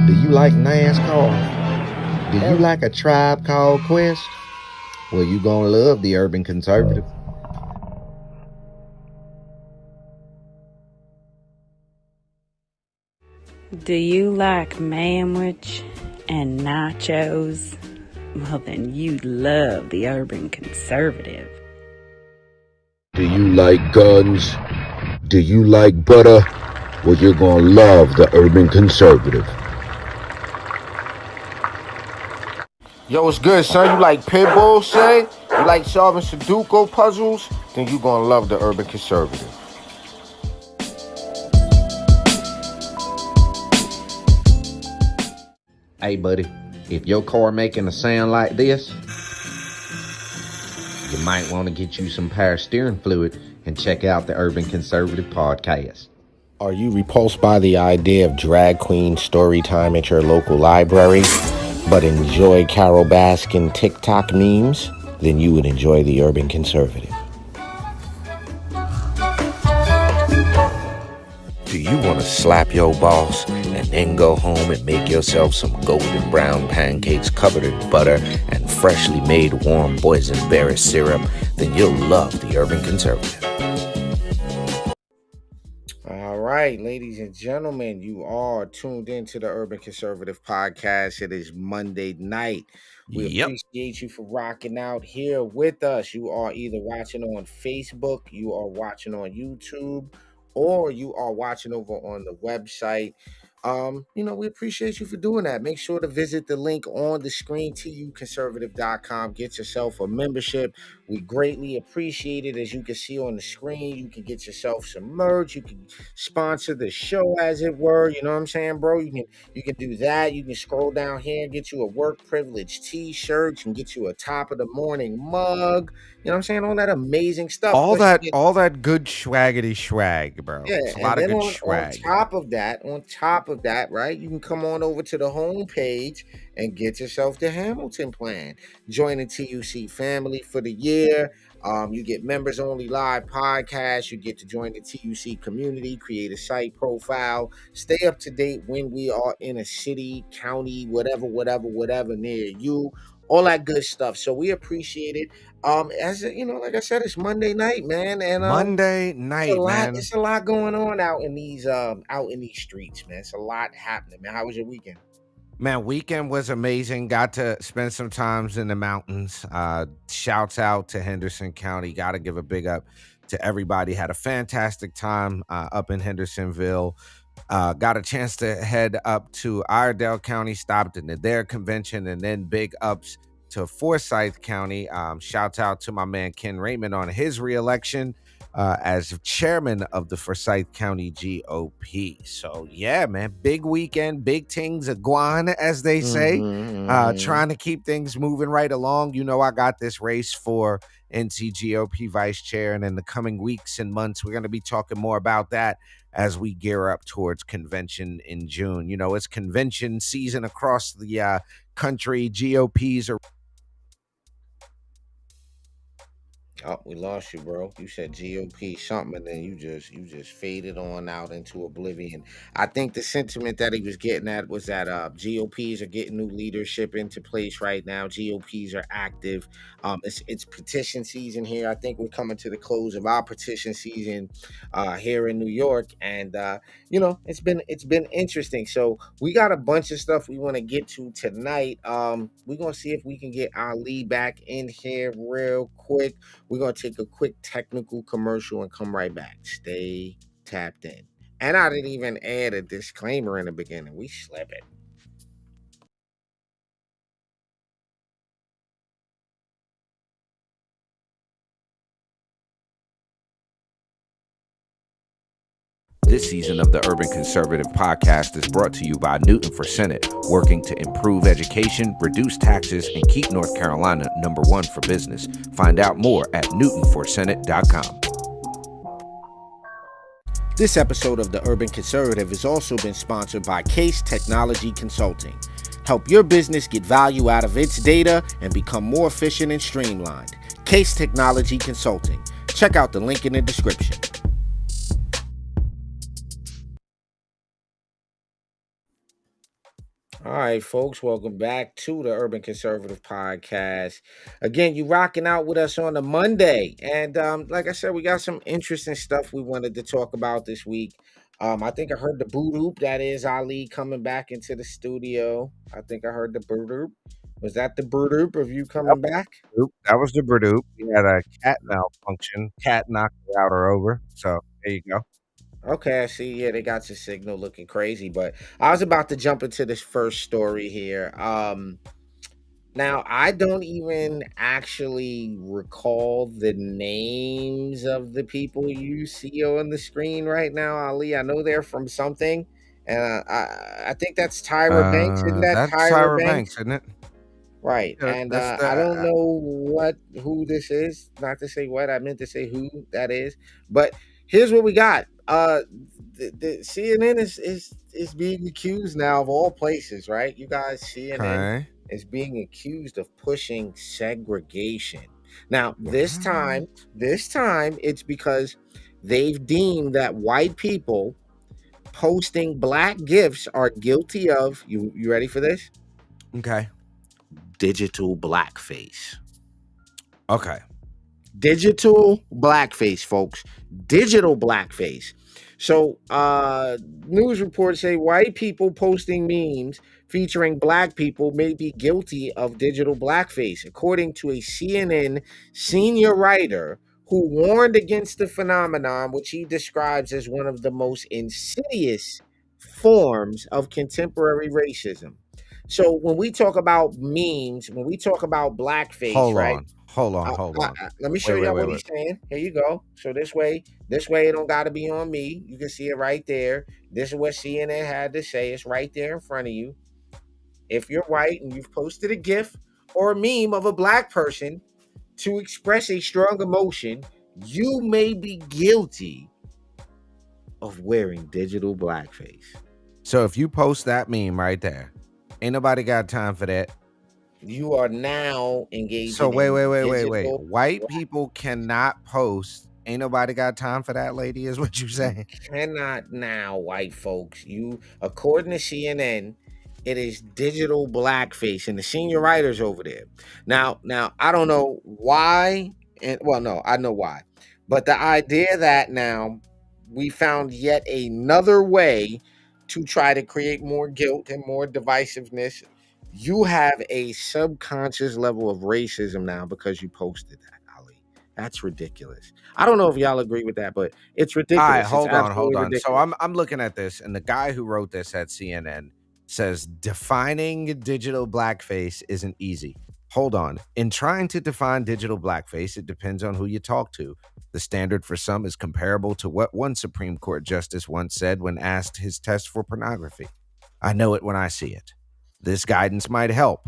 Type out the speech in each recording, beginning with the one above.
Do you like NASCAR? Do you like a Tribe Called Quest? Well, you gonna love the Urban Conservative. Do you like manwich and nachos? Well, then you'd love the Urban Conservative. Do you like guns? Do you like butter? Well, you're gonna love the Urban Conservative. Yo, what's good, son? You like pit bulls, say? You like solving Sudoku puzzles? Then you gonna love the Urban Conservative. Hey, buddy, if your car making a sound like this, you might want to get you some power steering fluid and check out the Urban Conservative podcast. Are you repulsed by the idea of drag queen story time at your local library, but enjoy Carol Baskin TikTok memes? Then you would enjoy the Urban Conservative. Do you want to slap your boss and then go home and make yourself some golden brown pancakes covered in butter and freshly made warm boysenberry syrup? Then you'll love the Urban Conservative. All right, ladies and gentlemen, you are tuned into the Urban Conservative podcast. It is Monday night. We appreciate you for rocking out here with us. You are either watching on Facebook, you are watching on YouTube, or you are watching over on the website. We appreciate you for doing that. Make sure to visit the link on the screen, tuconservative.com. Get yourself a membership. We greatly appreciate it. As you can see on the screen, you can get yourself some merch. You can sponsor the show, as it were. You know what I'm saying, bro? You can do that. You can scroll down here and get you a work privilege t-shirt. You can get you a top of the morning mug. You know what I'm saying? All that amazing stuff. All that good swaggity swag, bro. Yeah, It's a and lot of then good on swag. top of that, right, you can come on over to the homepage and get yourself the Hamilton plan. Join the TUC family for the year. You get members only live podcasts. You get to join the TUC community, create a site profile, stay up to date when we are in a city, county, whatever near you. All that good stuff. So we appreciate it. Like I said, it's Monday night, man, and Monday night, man. it's a lot going on out in these streets, man. It's a lot happening, man. How was your weekend? Man, weekend was amazing. Got to spend some times in the mountains. Shouts out to Henderson County. Got to give a big up to everybody. Had a fantastic time up in Hendersonville. Got a chance to head up to Iredell County, stopped in their convention, and then big ups to Forsyth County. Shouts out to my man Ken Raymond on his reelection as chairman of the Forsyth County GOP. So yeah, man, big weekend, big things a guan, as they say. Trying to keep things moving right along. You know, I got this race for NC GOP vice chair, and in the coming weeks and months, we're going to be talking more about that as we gear up towards convention in June. You know, it's convention season across the country. GOPs are. Oh, we lost you, bro. You said GOP something, and then you just faded on out into oblivion. I think the sentiment that he was getting at was that GOPs are getting new leadership into place right now. GOPs are active. It's petition season here. I think we're coming to the close of our petition season here in New York, and it's been interesting. So we got a bunch of stuff we want to get to tonight. We're gonna see if we can get Ali back in here real quick. We're going to take a quick technical commercial and come right back. Stay tapped in. And I didn't even add a disclaimer in the beginning. We slip it. This season of the Urban Conservative podcast is brought to you by Newton for Senate, working to improve education, reduce taxes, and keep North Carolina #1 for business. Find out more at newtonforsenate.com. This episode of the Urban Conservative has also been sponsored by Case Technology Consulting. Help your business get value out of its data and become more efficient and streamlined. Case Technology Consulting. Check out the link in the description. All right, folks, welcome back to the Urban Conservative Podcast. Again, you rocking out with us on a Monday. And like I said, we got some interesting stuff we wanted to talk about this week. I think I heard the boot oop, that is Ali coming back into the studio. I think I heard the boot oop. Was that the boot oop of you coming back? That was the Burdoop. We had a cat malfunction. Cat knocked the router over. So there you go. Okay, I see. Yeah, they got your signal looking crazy, but I was about to jump into this first story here. Now, I don't even actually recall the names of the people you see on the screen right now, Ali. I know they're from something, and I think that's Tyra Banks. Isn't that That's Tyra Tyra Banks? Banks, isn't it? Right. Yeah, And that's the I don't know who this is. Not to say what I meant to say who that is, but here's what we got. The CNN is being accused now of all places, right? You guys, CNN okay. is being accused of pushing segregation. Now, What? this time it's because they've deemed that white people posting black gifts are guilty of you ready for this? Okay. Digital blackface. Okay. Digital blackface, folks. Digital blackface. So, news reports say white people posting memes featuring black people may be guilty of digital blackface, according to a CNN senior writer who warned against the phenomenon, which he describes as one of the most insidious forms of contemporary racism. So, when we talk about memes, when we talk about blackface, Hold right? on. Hold on. Hold on. Let me show Wait, wait, y'all wait, what wait. he's saying. Here you go. So this way it don't gotta be on me. You can see it right there. This is what CNN had to say. It's right there in front of you. If you're white and you've posted a GIF or a meme of a black person to express a strong emotion, you may be guilty of wearing digital blackface. So if you post that meme right there, ain't nobody got time for that. You are now So engaging wait, in wait, wait, wait, wait. digital. White people cannot post. Ain't nobody got time for that, lady, is what you saying. Cannot now, white folks. You, according to CNN, it is digital blackface, and the senior writers over there. Now, I don't know why, and well, no, I know why, but the idea that now we found yet another way to try to create more guilt and more divisiveness. You have a subconscious level of racism now because you posted that, Ali. That's ridiculous. I don't know if y'all agree with that, but it's All right, ridiculous. It's hold absolutely on. So ridiculous. I'm looking at this, and the guy who wrote this at CNN says defining digital blackface isn't easy. Hold on. In trying to define digital blackface, it depends on who you talk to. The standard for some is comparable to what one Supreme Court justice once said when asked his test for pornography. I know it when I see it. This guidance might help.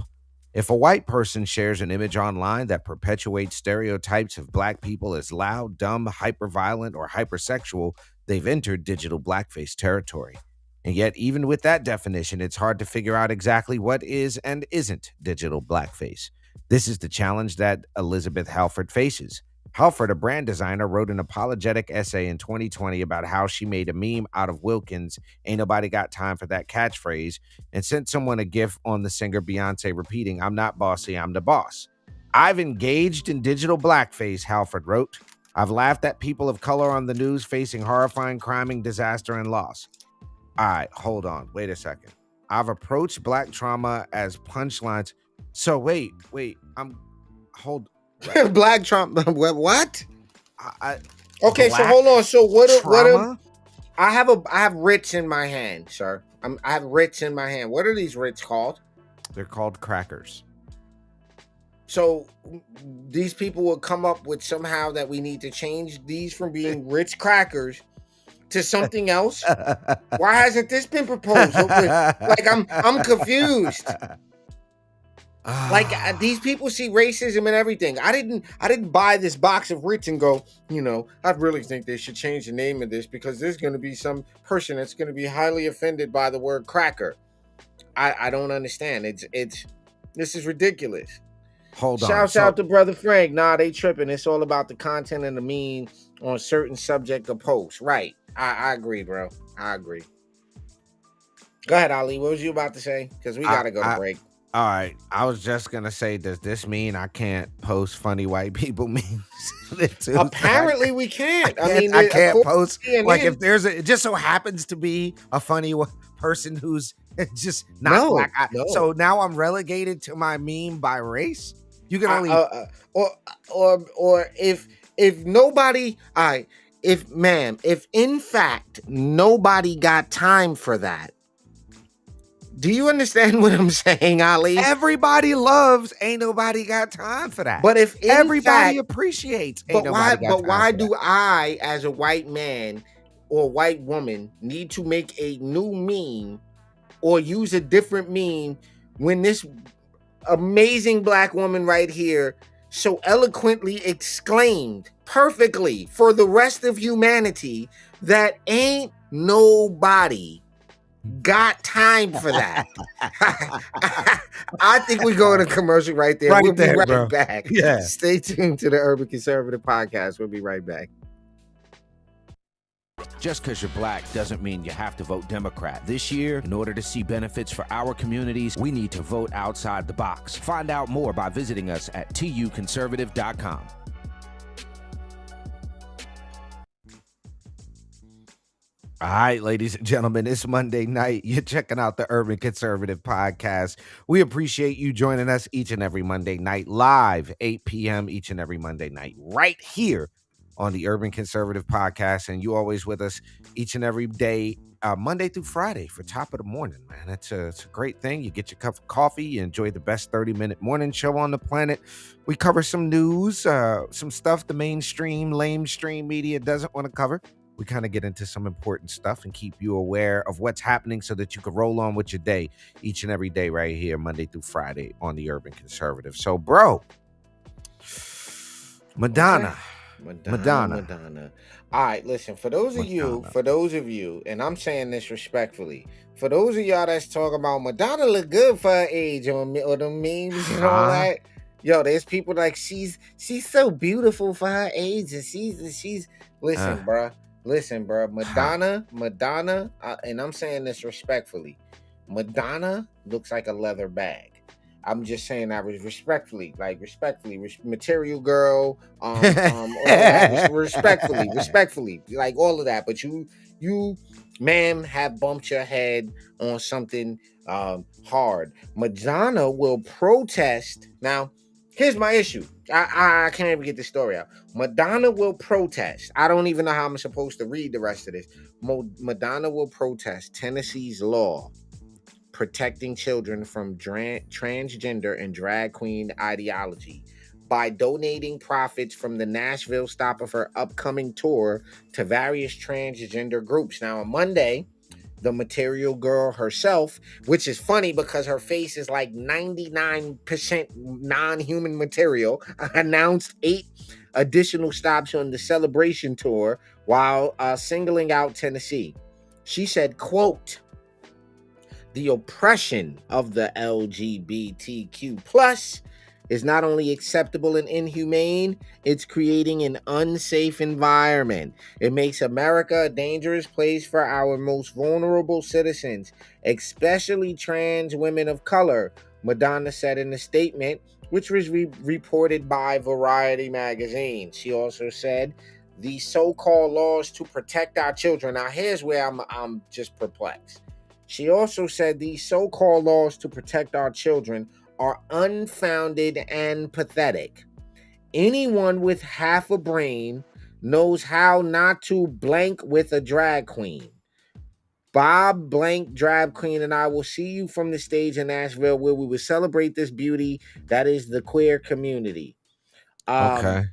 If a white person shares an image online that perpetuates stereotypes of black people as loud, dumb, hyperviolent, or hypersexual, they've entered digital blackface territory. And yet, even with that definition, it's hard to figure out exactly what is and isn't digital blackface. This is the challenge that Elizabeth Halford faces. Halford, a brand designer, wrote an apologetic essay in 2020 about how she made a meme out of Wilkins' "Ain't nobody got time for that" catchphrase and sent someone a GIF on the singer Beyonce repeating, "I'm not bossy, I'm the boss." I've engaged in digital blackface, Halford wrote. I've laughed at people of color on the news facing horrifying crime, disaster, and loss. All right, hold on. Wait a second. I've approached black trauma as punchlines. So wait, hold. Black Trump. What? I, Okay, so black hold on. So what? trauma? I have Ritz in my hand, sir. I have Ritz in my hand. What are these Ritz called? They're called crackers. So these people will come up with somehow that we need to change these from being Ritz crackers to something else. Why hasn't this been proposed? Like I'm confused. Like these people see racism and everything. I didn't buy this box of Ritz and go, I really think they should change the name of this because there's going to be some person that's going to be highly offended by the word cracker. I don't understand. This is ridiculous. Hold on. Shouts out to brother Frank. Nah, they tripping. It's all about the content and the meme on certain subject of posts. Right. I agree, bro. I agree. Go ahead, Ali. What was you about to say? Because we got to go to break. All right. I was just going to say, does this mean I can't post funny white people memes? Apparently, we can't. I can't post. Like, if there's it just so happens to be a funny person who's just not black. So now I'm relegated to my meme by race. You can only or if nobody, if in fact nobody got time for that. Do you understand what I'm saying, Ali? Everybody loves Ain't Nobody Got Time for That. But if everybody appreciates Ain't Nobody Got Time for That. But why do I, as a white man or white woman, need to make a new meme or use a different meme when this amazing black woman right here so eloquently exclaimed perfectly for the rest of humanity that ain't nobody got time for that? I think we're going to commercial right there. We'll be right back. Yeah. Stay tuned to the Urban Conservative Podcast. We'll be right back. Just because you're black doesn't mean you have to vote Democrat. This year, in order to see benefits for our communities, we need to vote outside the box. Find out more by visiting us at tuconservative.com. All right, ladies and gentlemen, it's Monday night. You're checking out the Urban Conservative Podcast. We appreciate you joining us each and every Monday night, live 8 p.m. each and every Monday night, right here on the Urban Conservative Podcast. And you always with us each and every day, Monday through Friday for top of the morning, man. It's a great thing. You get your cup of coffee, you enjoy the best 30-minute morning show on the planet. We cover some news, some stuff the mainstream, lamestream media doesn't want to cover. We kind of get into some important stuff and keep you aware of what's happening so that you can roll on with your day each and every day right here, Monday through Friday on the Urban Conservative. So, bro, Madonna. All right, listen, for those of you, and I'm saying this respectfully, for those of y'all that's talking about Madonna look good for her age or the memes and all that, yo, there's people like she's so beautiful for her age, and she's listen, bro, Madonna, and I'm saying this respectfully, Madonna looks like a leather bag. I'm just saying that respectfully, material girl, all that, respectfully, like all of that. But you, ma'am, have bumped your head on something hard. Madonna will protest. Now, here's my issue. I can't even get the story out. Madonna will protest. I don't even know how I'm supposed to read the rest of this. Madonna will protest Tennessee's law protecting children from transgender and drag queen ideology by donating profits from the Nashville stop of her upcoming tour to various transgender groups. Now, on Monday, the material girl herself, which is funny because her face is like 99% non-human material, announced 8 additional stops on the celebration tour while singling out Tennessee. She said, quote, "The oppression of the LGBTQ plus is not only acceptable and inhumane, it's creating an unsafe environment. It makes America a dangerous place for our most vulnerable citizens, especially trans women of color," Madonna said in a statement, which was reported by Variety magazine. She also said, "The so-called laws to protect our children." Now, here's where I'm just perplexed. She also said these so-called laws to protect our children are unfounded and pathetic. Anyone with half a brain knows how not to blank with a drag queen. Bob blank drag queen and I will see you from the stage in Nashville where we will celebrate this beauty that is the queer community. Okay.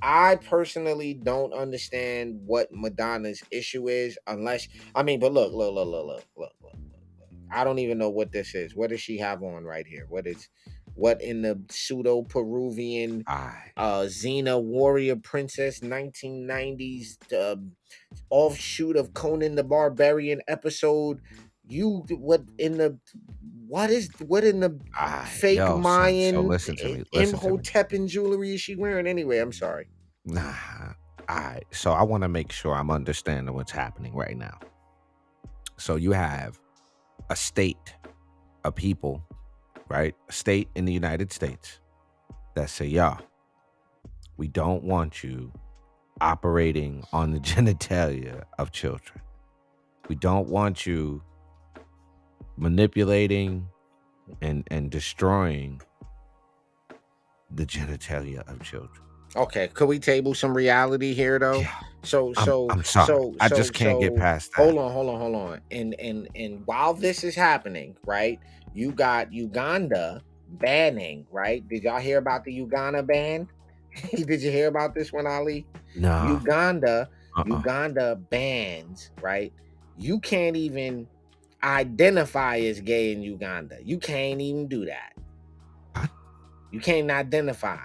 I personally don't understand what Madonna's issue is unless, but look. I don't even know what this is. What does she have on right here? What in the pseudo Peruvian Xena warrior princess 1990s offshoot of Conan the Barbarian episode? What in the fake Mayan Imhotep and jewelry is she wearing anyway? I'm sorry. All right. So I want to make sure I'm understanding what's happening right now. So you have a state, a people, right? A state in the United States that say, yeah, we don't want you operating on the genitalia of children. We don't want you manipulating and destroying the genitalia of children. Okay, could we table some reality here though? Yeah. So I'm sorry. I just can't get past that. hold on. And while this is happening, right? You got Uganda banning, right? Did y'all hear about the Uganda ban? Did you hear about this one, Ali? No. Uganda, Uh-uh. Uganda bans, right? You can't even identify as gay in Uganda. You can't even do that. What? You can't identify.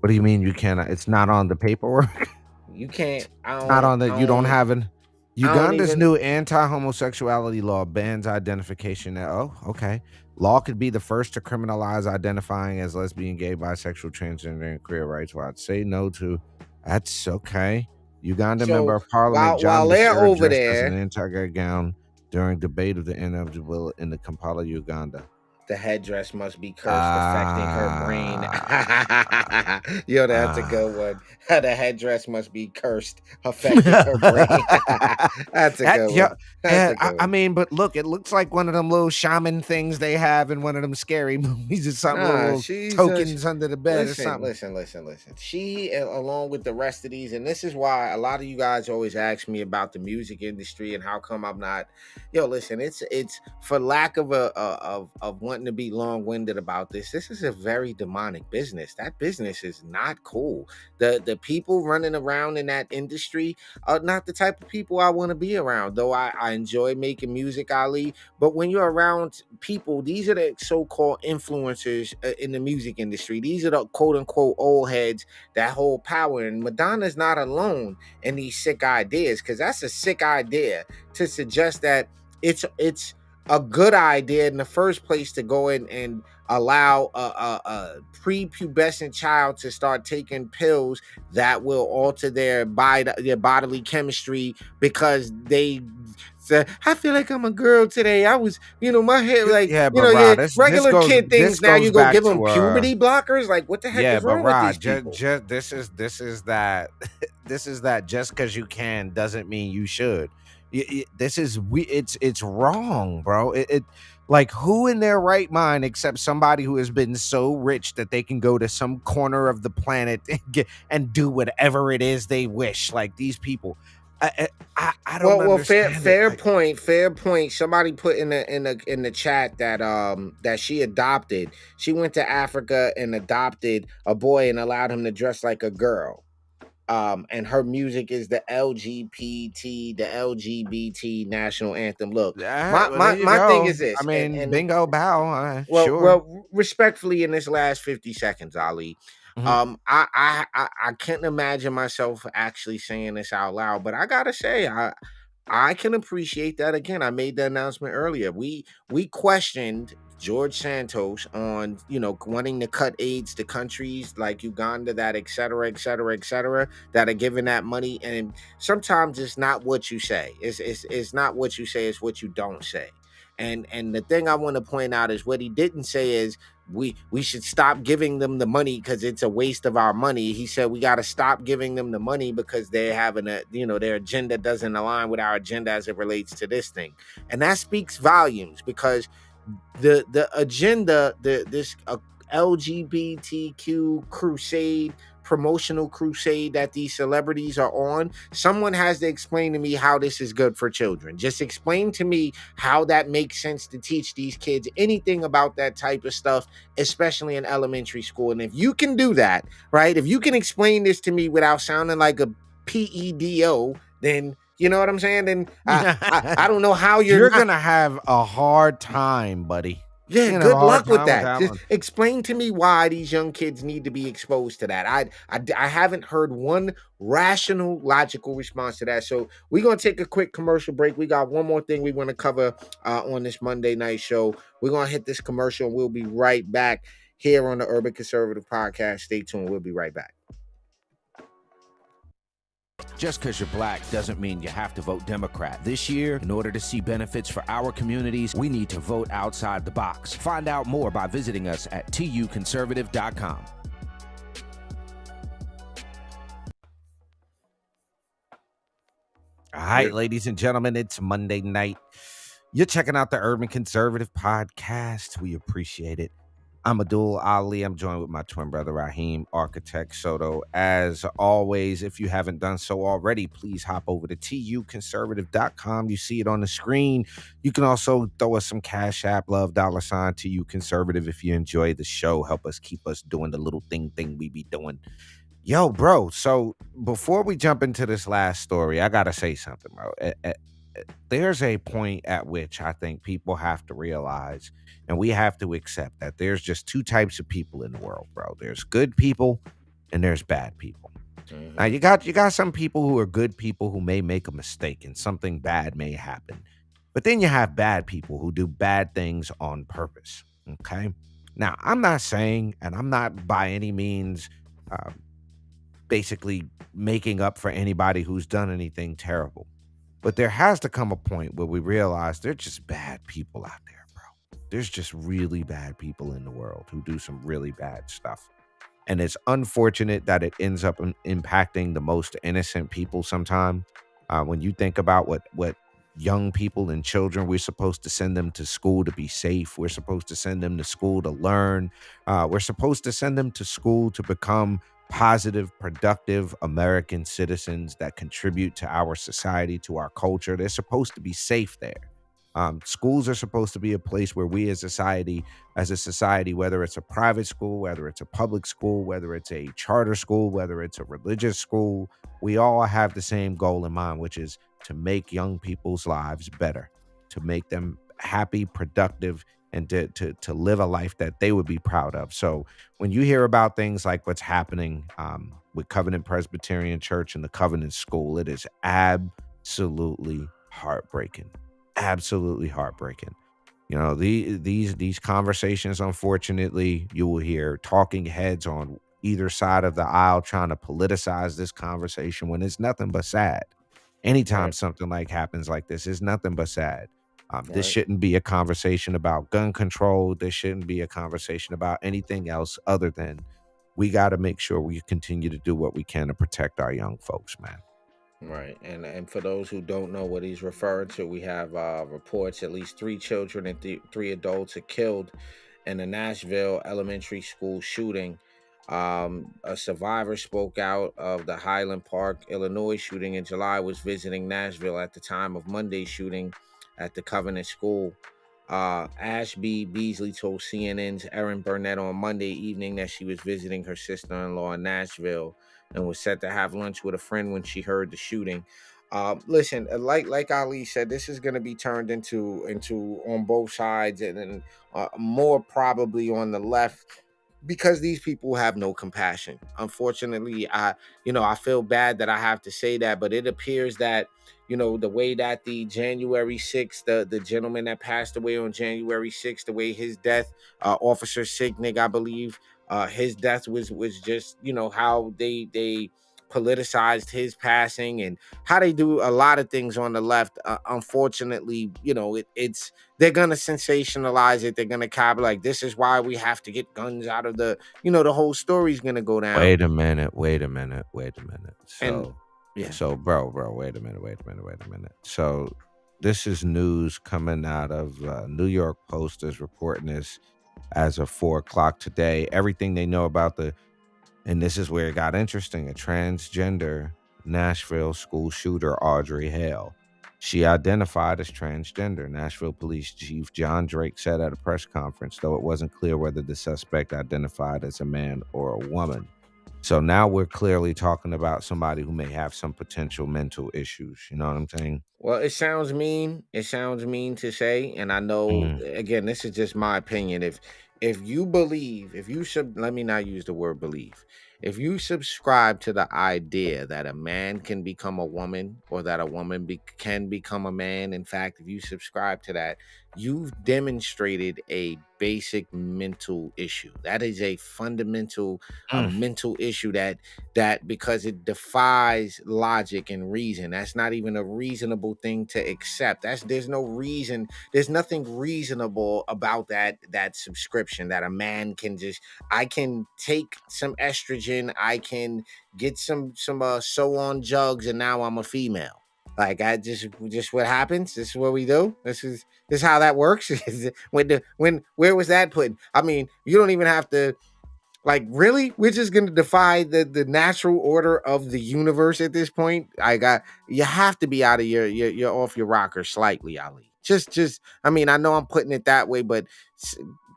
What do you mean you cannot? It's not on the paperwork? You can't. Not on the. You don't have an. Uganda's even- new anti-homosexuality law bans identification. Oh, okay. Law could be the first to criminalize identifying as lesbian, gay, bisexual, transgender, and queer rights. Well, I'd say no to. That's okay. Uganda member of Parliament John while they're Basir over dressed as there, an anti-gay gown during debate of the end of the bill in the Kampala, Uganda. The headdress must be cursed, affecting her brain. Yo, that's a good one. The headdress must be cursed, affecting her brain. That's a good one. That's a good one. I mean, but look, it looks like one of them little shaman things they have in one of them scary movies or something. Little tokens under the bed or something. Listen. She, along with the rest of these, and this is why a lot of you guys always ask me about the music industry and how come I'm not. Yo, listen, it's for lack of of wanting to be long-winded about this. This is a very demonic business. That business is not cool. The people running around in that industry are not the type of people I want to be around. Though I enjoy making music, Ali. But when you're around people, these are the so-called influencers in the music industry. These are the quote-unquote old heads that hold power. And Madonna's not alone in these sick ideas, because that's a sick idea to suggest that it's a good idea in the first place to go in and allow a prepubescent child to start taking pills that will alter their bodily chemistry because they say, I feel like I'm a girl today. I was, my hair, like, regular kid things. Now you go give them puberty blockers. Like, what the heck is wrong with these people? This is that this is that just because you can doesn't mean you should. It's wrong, bro. It like, who in their right mind, except somebody who has been so rich that they can go to some corner of the planet and do whatever it is they wish. Like, these people, I don't understand. Fair point. Somebody put in the chat that that she adopted. She went to Africa and adopted a boy and allowed him to dress like a girl. And her music is the LGBT national anthem. Look, my thing is this. I mean, and bingo bow. Well, respectfully, in this last 50 seconds, Ali, I can't imagine myself actually saying this out loud, but I gotta say, I can appreciate that. Again, I made the announcement earlier. We questioned George Santos on, wanting to cut aids to countries like Uganda, that et cetera, that are giving that money. And sometimes it's not what you say. It's not what you say, it's what you don't say. And the thing I want to point out is what he didn't say is we should stop giving them the money because it's a waste of our money. He said we got to stop giving them the money because they're having their agenda doesn't align with our agenda as it relates to this thing. And that speaks volumes, because the agenda, this LGBTQ crusade, promotional crusade that these celebrities are on, someone has to explain to me how this is good for children. Just explain to me how that makes sense to teach these kids anything about that type of stuff, especially in elementary school. And if you can do that, right, if you can explain this to me without sounding like a PEDO, then you know what I'm saying? Then I don't know how you're gonna have a hard time, buddy. Yeah, good luck with that. Just explain to me why these young kids need to be exposed to that. I haven't heard one rational, logical response to that. So we're going to take a quick commercial break. We got one more thing we want to cover on this Monday night show. We're going to hit this commercial and we'll be right back here on the Urban Conservative Podcast. Stay tuned. We'll be right back. Just because you're black doesn't mean you have to vote Democrat. This year, in order to see benefits for our communities, we need to vote outside the box. Find out more by visiting us at tuconservative.com. All right, ladies and gentlemen, it's Monday night. You're checking out the Urban Conservative Podcast. We appreciate it. I'm Abdul Ali. I'm joined with my twin brother, Raheem, Architect Soto. As always, if you haven't done so already, please hop over to tuconservative.com. You see it on the screen. You can also throw us some Cash App, love, $ TU Conservative if you enjoy the show. Help us keep us doing the little thing we be doing. Yo, bro, so before we jump into this last story, I got to say something, bro. There's a point at which I think people have to realize and we have to accept that there's just two types of people in the world, bro. There's good people and there's bad people. Mm-hmm. Now, you got some people who are good people who may make a mistake and something bad may happen. But then you have bad people who do bad things on purpose, okay? Now, I'm not saying, and I'm not by any means basically making up for anybody who's done anything terrible. But there has to come a point where we realize they're just bad people out there, bro. There's just really bad people in the world who do some really bad stuff. And it's unfortunate that it ends up impacting the most innocent people sometimes. When you think about what young people and children, we're supposed to send them to school to be safe. We're supposed to send them to school to learn. We're supposed to send them to school to become positive, productive American citizens that contribute to our society, to our culture. They're supposed to be safe there. Schools are supposed to be a place where we as a society, whether it's a private school, whether it's a public school, whether it's a charter school, whether it's a religious school, we all have the same goal in mind, which is to make young people's lives better, to make them happy, productive, and to live a life that they would be proud of. So when you hear about things like what's happening with Covenant Presbyterian Church and the Covenant School, it is absolutely heartbreaking. Absolutely heartbreaking. You know, these conversations, unfortunately, you will hear talking heads on either side of the aisle trying to politicize this conversation when it's nothing but sad. Anytime something like happens like this, it's nothing but sad. This shouldn't be a conversation about gun control. This shouldn't be a conversation about anything else other than we got to make sure we continue to do what we can to protect our young folks, man. Right. And for those who don't know what he's referring to, we have reports at least 3 children and 3 adults are killed in a Nashville elementary school shooting. A survivor spoke out of the Highland Park, Illinois shooting in July, was visiting Nashville at the time of Monday's shooting at the Covenant School. Ashby Beasley told CNN's Erin Burnett on Monday evening that she was visiting her sister-in-law in Nashville and was set to have lunch with a friend when she heard the shooting. Listen, like Ali said, this is going to be turned into on both sides and more probably on the left, because these people have no compassion. Unfortunately, I feel bad that I have to say that, but it appears that, the way that the January 6th, the gentleman that passed away on January 6th, the way his death, Officer Signig, I believe, his death was just, how they politicized his passing and how they do a lot of things on the left. Unfortunately, it's they're gonna sensationalize it. They're gonna cop like, this is why we have to get guns out of the, the whole story's gonna go down. Wait a minute. So, bro, wait a minute. So this is news coming out of New York Post is reporting this as of 4:00 today. Everything they know about and this is where it got interesting, a transgender Nashville school shooter, Audrey Hale. She identified as transgender. Nashville Police Chief John Drake said at a press conference, though it wasn't clear whether the suspect identified as a man or a woman. So now we're clearly talking about somebody who may have some potential mental issues. You know what I'm saying? Well, it sounds mean. It sounds mean to say, and I know, again, this is just my opinion. If you believe, let me not use the word believe. If you subscribe to the idea that a man can become a woman or that a woman can become a man, in fact, if you subscribe to that, you've demonstrated a basic mental issue. That is a fundamental mental issue that because it defies logic and reason. That's not even a reasonable thing to accept. There's no reason, there's nothing reasonable about that subscription that a man can just, I can take some estrogen, I can get some sew on jugs, and now I'm a female. Like, I just what happens. This is what we do. This is how that works. When where was that put? I mean, you don't even have to, like, really? We're just gonna defy the natural order of the universe at this point. You have to be out of your off your rocker slightly, Ali. Just I mean, I know I'm putting it that way, but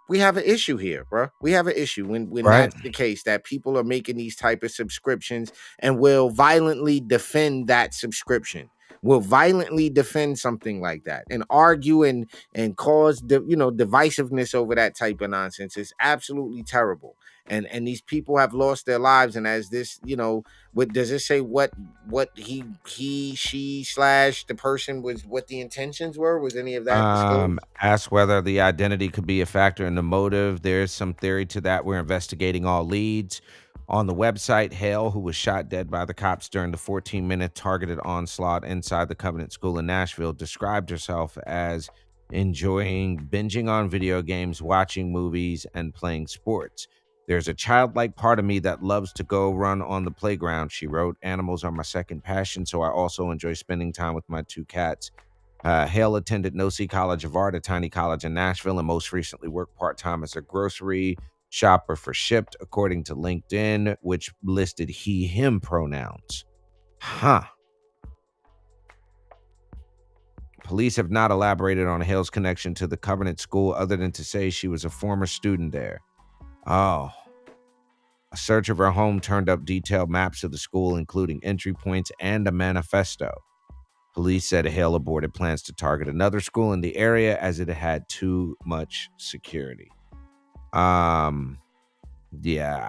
we have an issue here, bro. We have an issue when Right. that's the case, that people are making these type of subscriptions and will violently defend that subscription. Will violently defend something like that and argue and cause divisiveness over that type of nonsense. It's absolutely terrible. And these people have lost their lives. And as this, what does it say? What she slash the person was, what the intentions were? Was any of that disclosed? Asked whether the identity could be a factor in the motive. There's some theory to that. We're investigating all leads. On the website, Hale, who was shot dead by the cops during the 14-minute targeted onslaught inside the Covenant School in Nashville, described herself as enjoying binging on video games, watching movies, and playing sports. There's a childlike part of me that loves to go run on the playground, she wrote. Animals are my second passion, so I also enjoy spending time with my 2 cats. Hale attended Nosy College of Art, a tiny college in Nashville, and most recently worked part-time as a grocery shopper for Shipt, according to LinkedIn, which listed he, him pronouns. Police have not elaborated on Hale's connection to the Covenant School other than to say she was a former student there. Oh. A search of her home turned up detailed maps of the school, including entry points and a manifesto. Police said Hale aborted plans to target another school in the area as it had too much security. Yeah,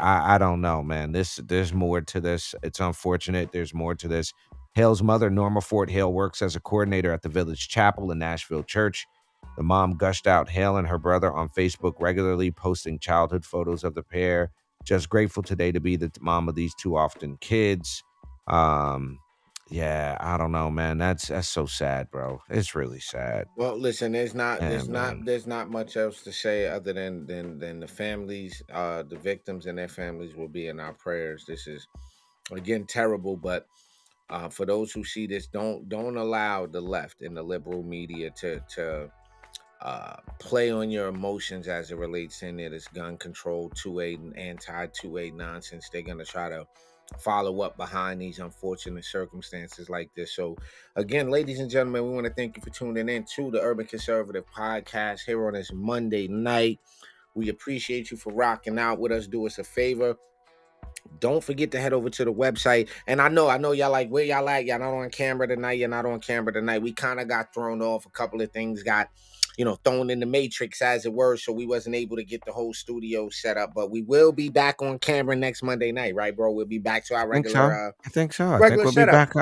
I don't know, man. There's more to this. It's unfortunate. There's more to this. Hale's mother, Norma Fort Hale, works as a coordinator at the Village Chapel in Nashville Church. The mom gushed out Hale and her brother on Facebook regularly, posting childhood photos of the pair. Just grateful today to be the mom of these 2 often kids. Yeah, I don't know, man. That's so sad, bro. It's really sad. Well, listen, there's not Yeah, there's man. not there's not much else to say other than the families, the victims and their families will be in our prayers. This is, again, terrible, but for those who see this, don't allow the left and the liberal media to play on your emotions as it relates to any of this gun control 2A and anti 2A nonsense. They're gonna try to follow up behind these unfortunate circumstances like this. So again, ladies and gentlemen, we want to thank you for tuning in to the Urban Conservative Podcast here on this Monday night. We appreciate you for rocking out with us. Do us a favor, don't forget to head over to the website. And I know y'all like, where y'all at? Y'all not on camera tonight. You're not on camera tonight. We kind of got thrown off. A couple of things got thrown in the matrix, as it were, so we wasn't able to get the whole studio set up. But we will be back on camera next Monday night, right, bro? We'll be back to our regular I think so. I think regular we'll be setup.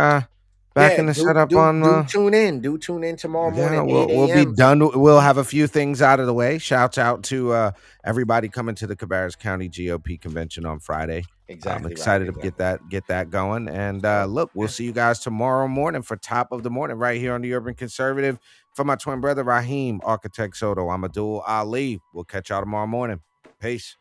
back in the setup on Do tune in. Do tune in tomorrow morning, 8 we'll be a.m. done. We'll have a few things out of the way. Shouts out to everybody coming to the Cabarrus County GOP convention on Friday. Exactly. I'm excited right, to get that going. And look, we'll see you guys tomorrow morning for Top of the Morning right here on the Urban Conservative. For my twin brother Raheem, Architect Soto, I'm Abdul Ali. We'll catch y'all tomorrow morning. Peace.